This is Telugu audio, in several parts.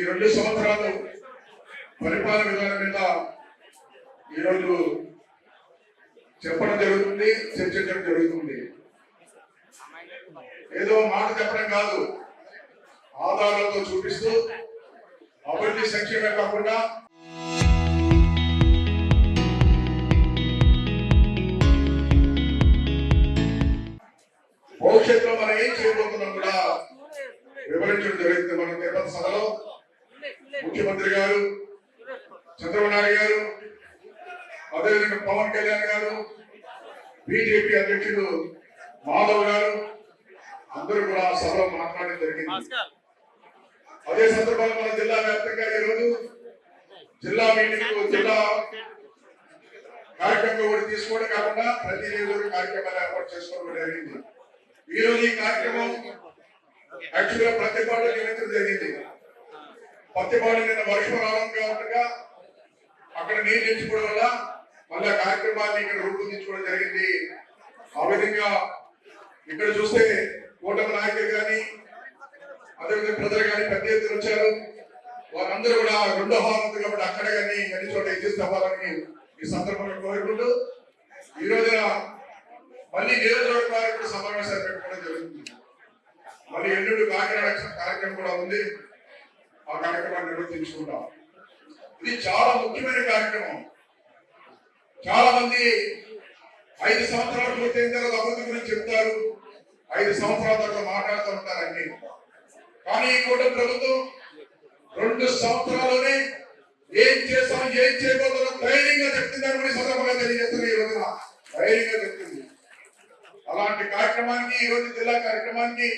2 సంవత్సరాలు పరిపాలన విధానం మీద ఈరోజు చెప్పడం జరుగుతుంది, చర్చించడం జరుగుతుంది. ఏదో మాట చెప్పడం కాదు, ఆధారాలతో చూపిస్తూ అభివృద్ధి సంక్షేమే కాకుండా భవిష్యత్తులో మనం ఏం చేయబోతున్నాం కూడా వివరించడం జరుగుతుంది. మన తిరుపతి సభలో ముఖ్యమంత్రి గారు, చంద్రబాబు నాయుడు గారు, అదేవిధంగా పవన్ కళ్యాణ్ గారు, బీజేపీ అధ్యక్షుడు మాధవ్ గారు అందరూ కూడా సభలో మాట్లాడడం జరిగింది. అదే సందర్భంలో మన జిల్లా వ్యాప్తంగా ఈరోజు జిల్లా మీటింగ్, జిల్లా కార్యక్రమం కూడా తీసుకోవడం కాకుండా ప్రతి రోజు కార్యక్రమాలు ఏర్పాటు చేసుకోవడం జరిగింది. ఈ రోజు ఈ కార్యక్రమం యాక్చువల్గా ప్రతిపాడు నియమించడం జరిగింది. ప్రతిపాడు నిన్న వర్షం రావడం కాకుండా అక్కడ నీళ్ళు నిలిచిపోవడం వల్ల మళ్ళీ కార్యక్రమాన్ని ఇక్కడ రూపొందించుకోవడం జరిగింది. ఆ విధంగా ఇక్కడ చూస్తే కూటమి నాయకులు కానీ అదేవిధంగా ప్రజలు కానీ పెద్ద ఎత్తున వచ్చారు. వారందరూ కూడా 2వ హామీ కాబట్టి అక్కడ కానీ అన్ని చోట ఎగ్జిస్ట్ అవ్వాలని ఈ సందర్భంగా కోరుకుంటూ ఈ రోజున మళ్ళీ నియోజకవర్గ సమావేశాలు పెట్టుకోవడం జరుగుతుంది. మళ్ళీ ఎల్లుండి కాకినాడ కార్యక్రమం కూడా ఉంది, ఆ కార్యక్రమాన్ని నిర్వర్తించుకుంటాం. ఇది చాలా ముఖ్యమైన కార్యక్రమం. చాలా మంది 5 సంవత్సరాలు పూర్తయిన తర్వాత అభివృద్ధి గురించి చెప్తారు, 5 సంవత్సరాల తర్వాత మాట్లాడుతూ ఉంటారు అన్ని. కానీ ఈ కూటమి ప్రభుత్వం 2 సంవత్సరాల్లోనే ఏం చేస్తాం, ఏం చేయబోతున్నాం ధైర్యంగా చెప్తుందని కూడా సందర్భంగా తెలియజేస్తున్నారు. ఈ రోజున ధైర్యంగా చెప్తుంది. అలాంటి కార్యక్రమానికి ఈ రోజు జిల్లా కార్యక్రమానికి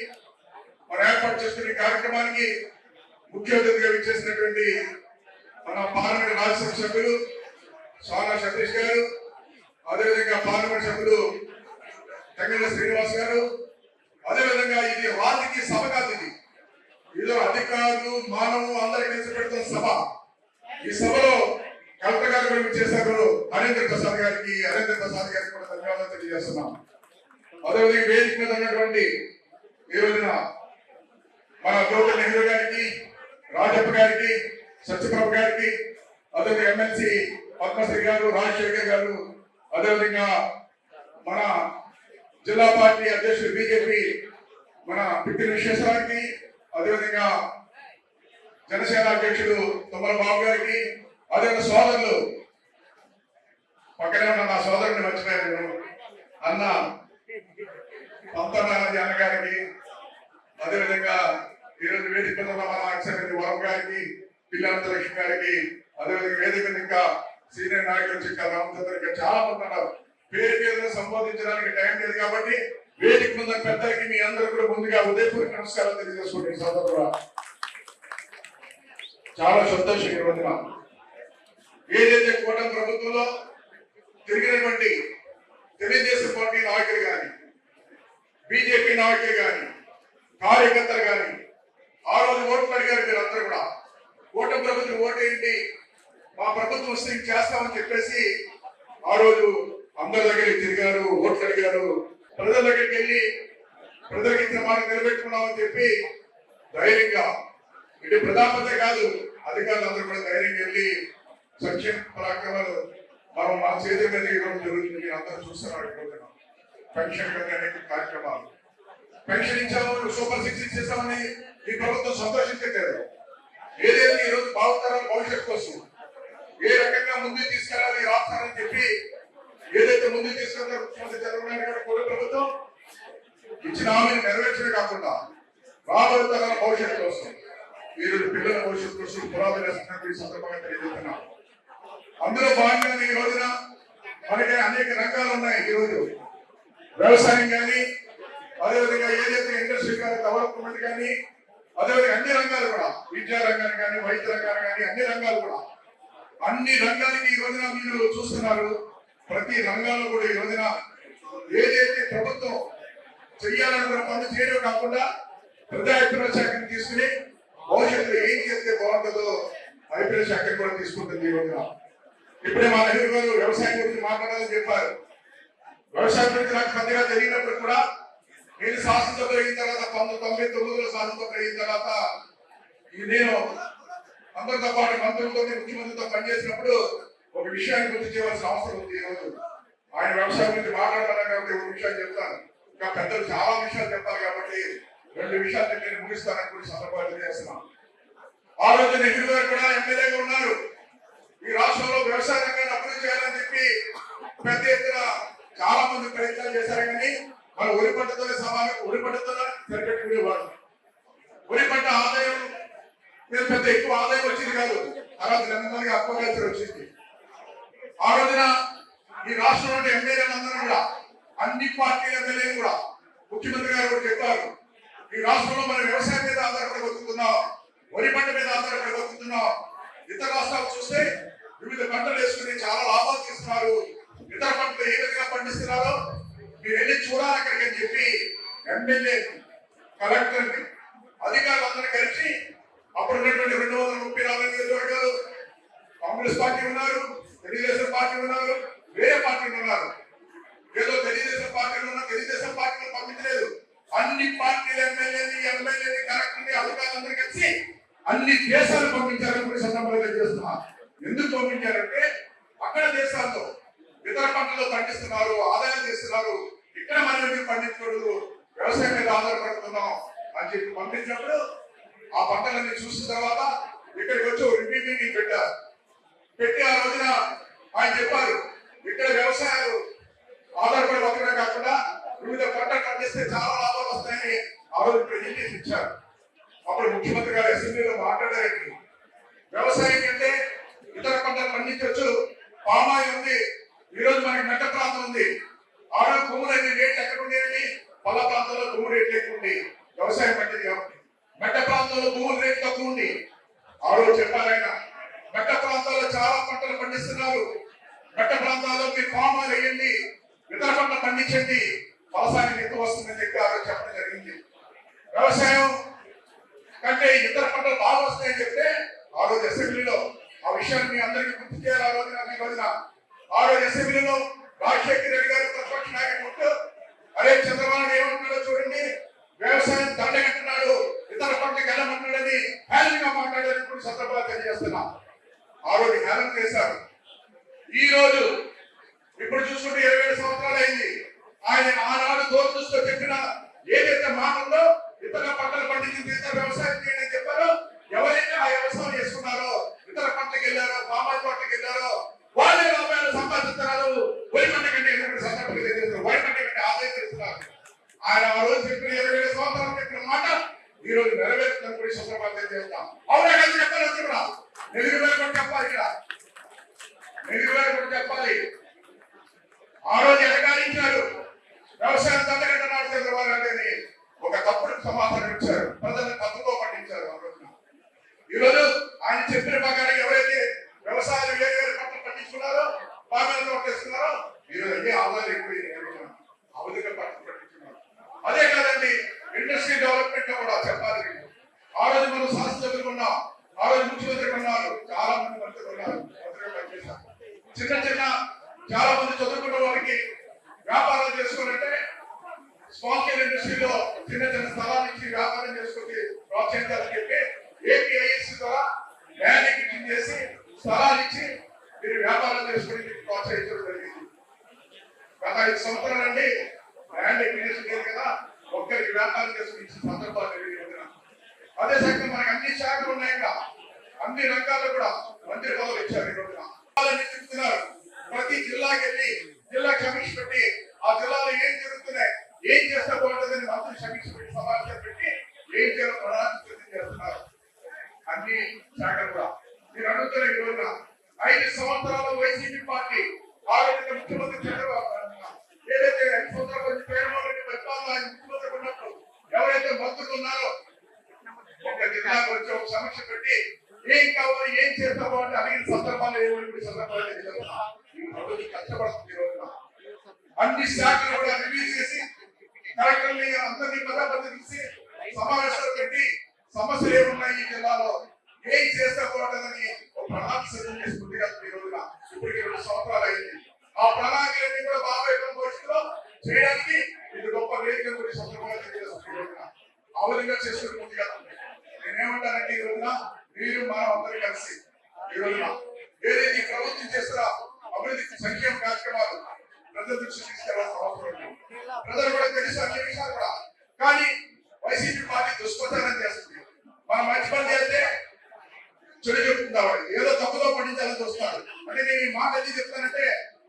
మనం ఏర్పాటు చేసుకునే కార్యక్రమానికి ముఖ్య అతిథిగా విచ్చేసినటువంటి మన పార్లమెంట్ రాజ్యసభ సభ్యులు సానా సతీష్ గారు, అదేవిధంగా పార్లమెంట్ సభ్యులు తెంగళ్ళ శ్రీనివాస్ గారు, అదేవిధంగా ఇది రాజకీయ సభ కాదు, ఇది అధికారులు మానవు అందరికీ కలిసి పెడుతున్న సభ. ఈ సభలో కలెక్టర్ గారు కూడా విచ్చేశారు. హరేంద్ర ప్రసాద్ గారికి కూడా ధన్యవాదాలు తెలియజేస్తున్నాం. అదేవిధంగా వేదిక మీద ఉన్నటువంటి ఈ రోజున మన జ్యోతి నెహ్రూ గారికి, రాజప్ప గారికి, సత్యప్రభ గారికి, అదేవిధంగా ఎమ్మెల్సీ పద్మశ్రీ గారు, రాజశేఖర్ గారు, అదేవిధంగా మన జిల్లా పార్టీ అధ్యక్షుడు బీజేపీ మన పిట్టిన విశ్వేశ్వరానికి, అదేవిధంగా జనసేన అధ్యక్షుడు తుమ్మల బాబు గారికి, అదేవిధంగా సోదరులు పక్కనే ఉన్న నా సోదరుని మర్చిపోయాను అన్న పంతనారాయణ అన్న గారికి, అదేవిధంగా ఈరోజు వేదిక మన వరం గారికి, పిల్లంత లక్ష్మి గారికి, అదేవిధంగా వేదిక ఇంకా సీనియర్ నాయకులు చిక్క రామచంద్ర చాలా మంది ఉన్నారు. పేరు పేరును సంబోధించడానికి టైం లేదు కాబట్టి వేదిక ముందు పెద్దలకి మీ అందరూ కూడా ముందుగా ఉదయపూర్వక నమస్కారాలు తెలియజేసుకోండి. సోదరులు చాలా సంతోషం. ఈ రోజున ఏదైతే కూటమి ప్రభుత్వంలో తిరిగినటువంటి తెలుగుదేశం పార్టీ నాయకులు కానీ, బీజేపీ నాయకులు కానీ, కార్యకర్తలు కానీ ఆ రోజు ఓట్లు అడిగారు. మీరందరూ కూడా కూటమి ప్రభుత్వం ఓటేంటి, మా ప్రభుత్వం వస్తే చేస్తామని చెప్పేసి ఆ రోజు అందరి దగ్గరికి తిరిగారు, ఓట్లు అడిగారు. ప్రజల దగ్గరికి వెళ్ళి ప్రజలకు ఇచ్చిన మాట నిలబెట్టుకున్నామని చెప్పి ధైర్యంగా, ఇటు ప్రధానమంత్రి కాదు అధికారులు అందరూ కూడా ధైర్యంగా వెళ్ళి సంక్షేమ కార్యక్రమాలు మనం మన చేతుల మీద ఇవ్వడం జరుగుతుంది. అందరూ చూస్తున్నారు. పెన్షన్ అనేక కార్యక్రమాలు, పెన్షన్ ఇచ్చాము, సూపర్ 6 ఇచ్చేసామని ఈ ప్రభుత్వం సంతోషించట్లేదు. ఏదైతే ఈ రోజు భావితరాల భవిష్యత్తు కోసం ఏ రకంగా ముందుకు తీసుకెళ్లాలి ఈ రాష్ట్రాన్ని చెప్పి ఏదైతే ముందుకు తీసుకెళ్తారో ముఖ్యమంత్రి చంద్రబాబు నాయుడు గారు కూడా ప్రభుత్వం ఇచ్చిన హామీని నెరవేర్చడం కాకుండా రాబోయే తరాల భవిష్యత్తు కోసం ఈరోజు పిల్లల భవిష్యత్తు కోసం పురాతన ఈ సందర్భంగా తెలియజేస్తున్నాం. అందులో భాగంగా ఈ రోజున మనకి అనేక రంగాలు ఉన్నాయి. ఈరోజు వ్యవసాయం కానీ, అదేవిధంగా ఏదైతే ఇండస్ట్రీ కానీ, డెవలప్మెంట్ కానీ, అదేవిధంగా అన్ని రంగాలు కూడా, విద్యా రంగాన్ని కానీ, వైద్య రంగాన్ని కానీ, అన్ని రంగాలు కూడా, అన్ని రంగాలకి ఈ రోజున మీరు చూస్తున్నారు. ప్రతి రంగాల్లో కూడా ఈ రోజున ఏదైతే ప్రభుత్వం చెయ్యాలనుకున్న పనులు చేయడం కాకుండా ప్రజా అభివృద్ధి శాఖను తీసుకుని భవిష్యత్తులో ఏం చేస్తే బాగుంటుందో అభివృద్ధి శాఖను కూడా తీసుకుంటుంది. ఈ రోజున ఇప్పుడే మా నెహ్రూ గారు వ్యవసాయం గురించి మాట్లాడాలని చెప్పారు. వ్యవసాయం గురించి నాకు పెద్దగా తెలియనప్పుడు కూడా నేను శాసనసభ అయిన తర్వాత 1999లో శాసనసభ అయిన తర్వాత నేను అందరితో పాటు మంత్రులతో ముఖ్యమంత్రితో పనిచేసినప్పుడు ఒక విషయాన్ని గుర్తు చేయవలసిన అవసరం ఉంది. ఈ రోజు ఆయన వ్యవసాయం గురించి మాట్లాడాలని కాబట్టి ఒక విషయాలు చెప్తాను. ఇంకా పెద్దలు చాలా విషయాలు చెప్పాలి కాబట్టి 2 విషయాలు చెప్పి నేను ముగిస్తానని కూడా సందర్భాలు తెలియజేస్తున్నాను. ఆ రోజు నెహ్రూ గారు కూడా ఎమ్మెల్యేగా ఉన్నారు. ఈ రాష్ట్రంలో వ్యవసాయ రంగాన్ని అభివృద్ధి చేయాలని చెప్పి పెద్ద ఎత్తున చాలా మంది ప్రయత్నాలు చేశారు. కానీ మన వరి పంటతోనే వరి పంటతోనే సరిపెట్టుకునేవాడు. వరి పంట ఆదాయం మీద పెద్ద ఎక్కువ ఆదాయం వచ్చింది కాదు. ఆ రోజు నెమ్మదిగా అక్వాకల్చర్ వచ్చింది. ఆ రోజున ఈ రాష్ట్రంలో ఎమ్మెల్యేలందరూ కూడా అన్ని పార్టీల ఎమ్మెల్యేలు కూడా ముఖ్యమంత్రి గారు కూడా చెప్పారు, ఈ రాష్ట్రంలో మనం వ్యవసాయం మీద ఆధారపడి బతుకుతున్నాం, వరి పంట మీద ఆధారపడి బతుకుతున్నాం. ఇతర రాష్ట్రాలు చూస్తే వివిధ పంటలు వేసుకుని చాలా లాభాలు తీస్తున్నారు. ఇతర పంటలు ఏ విధంగా పండిస్తున్నారో మీరు వెళ్ళి చూడాలి అక్కడికి అని చెప్పి ఎమ్మెల్యే కలెక్టర్ని అధికారులందరూ కలిసి అప్పుడు ఉన్నటువంటి 234 నియోజకవర్గాలు కాంగ్రెస్ పార్టీ ఉన్నారు, తెలుగుదేశం పార్టీ ఉన్నారు, వేరే పార్టీలు ఉన్నారు. ఏదో తెలుగుదేశం పార్టీలు ఉన్నా తెలుగుదేశం పార్టీలు పంపించలేదు. అన్ని పార్టీల ఎమ్మెల్యేని కలెక్టర్ని అధికారులందరూ కలిసి అన్ని దేశాలు పంపించాలని కూడా సందర్భంగా చేస్తున్నారు. ఎందుకు పంపించారంటే అక్కడ దేశాల్లో ఇతర పంటలు పండిస్తున్నారు, ఆదాయం చేస్తున్నారు, ఇక్కడ మనం ఎందుకు పండించకూడదు, వ్యవసాయం మీద ఆధారపడుతున్నాం అని చెప్పి పంపించినప్పుడు ఆ పంటలన్నీ చూసిన తర్వాత ఇక్కడికి వచ్చి రివ్యూ మీటింగ్ పెట్టారు. పెట్టి ఆ రోజున ఆయన చెప్పారు, ఇక్కడ వ్యవసాయాలు ఆధారపడి బతకడం కాకుండా వివిధ పంటలు పండిస్తే చాలా లాభాలు వస్తాయని ఆ రోజు ప్రెజెంటేషన్ ఇచ్చారు. అప్పుడు ముఖ్యమంత్రి గారు అసెంబ్లీలో మాట్లాడారండి, వ్యవసాయం కంటే ఇతర పంటలు పండించవచ్చు, పామాయిల్ ఉంది, ఈ రోజు మనకి మెట్ట ప్రాంతం ఉంది. ఆ రోజు భూములు రేట్లు ఎక్కడ ఉండేవి, పల్ల ప్రాంతంలో భూములు రేట్లు ఎక్కువ ఉంది, వ్యవసాయం పండింది కాబట్టి. మెట్ట ప్రాంతంలో భూములు రేట్లు తక్కువ ఉంది. ఆ రోజు చెప్పారు ఆయన, మెట్ట ప్రాంతాల్లో చాలా పంటలు పండిస్తున్నారు, మెట్ట ప్రాంతాల్లో మీరు పామాయిల్ వేయండి, ఇతర పంటలు పండించండి, వ్యవసాయానికి ఎక్కువ వస్తుందని చెప్పి ఆ రోజు చెప్పడం జరిగింది. వ్యవసాయం కంటే ఇతర పంటలు బాగా వస్తాయని చెప్తే ఆ రోజు అసెంబ్లీలో ఆ విషయాన్ని మీ అందరికీ గుర్తు చేయాలి. ఆ రోజు అసెంబ్లీలో రాజశేఖర రెడ్డి గారు ప్రతిపక్ష నాయకుడు, అరే చంద్రబాబు ఏమంటున్నాడో చూడండి, వ్యవసాయం దండగంటున్నాడు, ఇతర పంటకు వెళ్ళమంటున్నాడని హేళనగా మాట్లాడాలని కూడా సందర్భాలు తెలియజేస్తున్నా. ఆ రోజు హేళన చేశారు. ఈ రోజు ఇప్పుడు చూసుకుంటే 27 సంవత్సరాలు అయింది. ఆయన ఆనాడు దూరదృష్టితో చెప్పిన ఏదైతే మాటల్లో ఇతర పంటలు పండించి ఇతర వ్యవసాయం చేయని చెప్పారో, ఎవరైతే ఆ వ్యవసాయం చేసుకున్నారో, ఇతర పంటలకు వెళ్ళారో, పామాయిల్ పంటలకు వెళ్ళారో వాళ్ళే లాభాలు సంపాదిస్తున్నారు. వరి పంట కంటే సందర్భంగా తెలియజేస్తారు, వరి పంట కంటే ఆదాయం తెలుస్తున్నారు. ఆయన ఆ రోజు చెప్పిన 27 సంవత్సరాలు చెప్పిన మాట ఈ రోజు నెరవేరుతుందని కూడా సందర్భాలు తెలియజేస్తాం. అవునా కదా చెప్పాలి, కూడా నెగిరి వేలు కూడా చెప్పాలి, ఇక్కడ నెగిరి వేలు కూడా చెప్పాలి. ఆ రోజు ఎనగాడించారు, వ్యవసాయం దండగంటున్నాడు చంద్రబాబు గారిని ఒక తప్పుడు సమాధానం ఇచ్చారు, ప్రజలను తప్పుతో పట్టించారు. ఆ రోజున ఈ రోజు ఆయన చెప్పిన ప్రకారం ఎవరైతే వ్యవసాయాలు వేరు వేరు పంటలు పండించుకున్నారో, బాగా పట్టేస్తున్నారో, ఈ రోజు అన్ని ఆదాయాలు ఎక్కువ ఆ విధంగా పంటలు పండించుకున్నారు. అదే కాదండి, ఇండస్ట్రీ డెవలప్మెంట్ కూడా చెప్పాలి. ఆ రోజు మనం శాసనసభ్యులు ఉన్నాం, ఆ రోజు ముఖ్యమంత్రి ఉన్నారు, చాలా మంది మంత్రులు ఉన్నారు, పనిచేశారు. చిన్న చాలా మంది చదువుకున్న వారికి వ్యాపారాలు చేసుకోవాలంటే స్మాల్ స్కేల్ ఇండస్ట్రీలో చిన్న స్థలాలు ఇచ్చి వ్యాపారం చేసుకుని ప్రోత్సహించాలని చెప్పి ఏపీఐఎస్ ద్వారా ల్యాండ్ ఎక్విజిషన్ చేసి స్థలాలు ఇచ్చి మీరు వ్యాపారం చేసుకుని ప్రోత్సహించడం జరిగింది. గత 5 సంవత్సరాలండి ల్యాండ్ ఎక్విజిషన్ లేదు కదా, ఒక్కరికి వ్యాపారం చేసుకుని ఇచ్చిన సందర్భాలు జరిగింది. అదే సంఖ్య మనకి అన్ని శాఖలు ఉన్నాయి, ఇంకా అన్ని రంగాల్లో కూడా మంత్రి పదవులు ఇచ్చారు. ఈ రోజున చెప్తున్నారు, ప్రతి జిల్లాకి వెళ్ళి జిల్లా సమీక్ష పెట్టి ఆ జిల్లాలో ఏం జరుగుతున్నాయి, ఏం చేస్తే బాగుంటుందని మంత్రి సమీక్ష పెట్టి సమావేశం పెట్టి ఏం చేయాలో ప్రణాళిక చేస్తున్నారు అన్ని శాఖలు కూడా. మీరు అడుగుతారు, ఈ రోజున 5 సంవత్సరాల వైసీపీ పార్టీ ఆరోగ్య ముఖ్యమంత్రి చంద్రబాబు ఏదైతే 5 సంవత్సరాల పరిపాలన ముఖ్యమంత్రి ఉన్నప్పుడు ఎవరైతే మంత్రులు ఉన్నారో ఒక జిల్లాకు వచ్చి ఒక సమీక్ష పెట్టి ఏం కావాలి, ఏం చేస్తా బాగుంటే అడిగిన సందర్భాలు ఏమి సందర్భాలు కష్టపడుతుంది. ఈ రోజున అన్ని శాఖలు కూడా రివ్యూ చేసి కలెక్టర్ని అందరినీ పదాపతి సమావేశాలు పెట్టి సమస్యలు ఏమున్నాయి ఈ జిల్లాలో, ఏం చేస్తే బాగుంటుందని ఒక ప్రణాళిక సిద్ధం చేసుకుంటే ఈ రోజున ఇప్పటికి 2 సంవత్సరాలు అయింది. ఆ ప్రణాళికలన్నీ కూడా బాబాయ్ భవిష్యత్తులో చేయడానికి ఇది గొప్ప వేదిక గురించి సందర్భంగా తెలియజేస్తుంది. ఈ రోజున ఆ విధంగా చేసుకుంటూ ముందుగా నేనేమంటానంటే, ఈ రోజున మీరు మనం అందరూ కలిసి ఈ రోజున ఏదైతే ఈ ప్రభుత్వం చేస్తున్న అభివృద్ధి సంక్షేమ కార్యక్రమాలు ప్రజల దృష్టి తీసుకెళ్లాల్సిన అవసరం ఉంది. ప్రజలు కూడా తెలుసు అన్ని విషయాలు కూడా. కానీ వైసీపీ పార్టీ దుష్ప్రచారం చేస్తుంది. మనం మంచి పని చేస్తే చెడు చెప్తున్నారు, ఏదో తప్పుదో పండించాలని చూస్తారు. అంటే నేను ఈ మాట ఎందుకు చెప్తానంటే,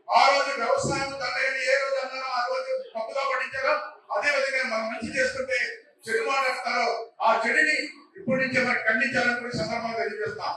ఆ రోజు వ్యవసాయం దండని ఏ రోజు అన్నారో ఆ రోజు తప్పుదో పండించారో అదే విధంగా మనం మంచి చేస్తుంటే చెడు మాట్లాడతారో ఆ చెడుని ఇప్పటి నుంచే మరి ఖండించాలని కూడా సందర్భంగా తెలియజేస్తాం.